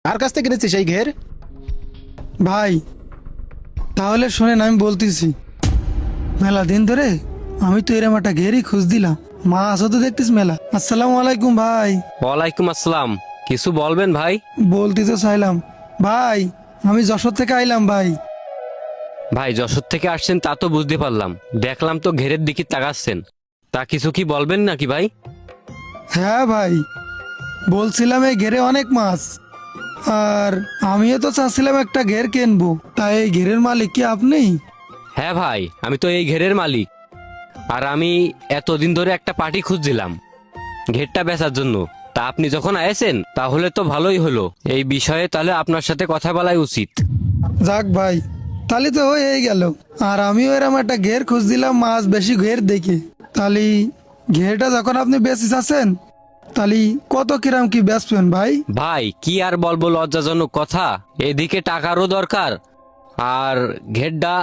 কার কাছ থেকে কিনেছিস এই ঘের? ভাই তাহলে শোনেন, আমি বলতেছি, মেলা দিন ধরে আমি তো এরম একটা ঘেরই খুঁজ দিলাম, মা আসো তো দেখতিস মেলা। আসসালামু আলাইকুম ভাই। ওয়ালাইকুম আসসালাম। কিছু বলবেন ভাই? বলতে তো চাইলাম ভাই, আমি যশোর থেকে আইলাম ভাই। ভাই যশোর থেকে আসছেন তা তো বুঝতে পারলাম, দেখলাম তো ঘেরের দিকে তাকাচ্ছেন, তা কিছু কি বলবেন নাকি ভাই? হ্যাঁ ভাই, বলছিলাম এই ঘেরে অনেক মাছ, আর আমিও তো চাচ্ছিলাম একটা ঘের কিনবো, তাই এই ঘেরের মালিক কি আপনি? হ্যাঁ ভাই, আমি তো এই ঘেরের মালিক। আর আমি এতদিন ধরে একটা পার্টি খুঁজছিলাম ঘেরটা বেচার জন্য। তা আপনি যখন আয়েছেন তাহলে তো ভালোই হলো, এই বিষয়ে তাহলে আপনার সাথে কথা বলাই উচিত। যাক ভাই, তাহলে তো হয়েই গেল। আর আমিও এরম একটা ঘের খুঁজছিলাম, মাছ বেশি ঘের দেখে। তাহলে ঘেরটা যখন আপনি বেশি চাচ্ছেন, তাহলে কত কিরাম কি বেচবেন ভাই? ভাই কি আর বলবো, লজ্জাজনক কথা, এদিকে টাকারও দরকার আর ঘেরটা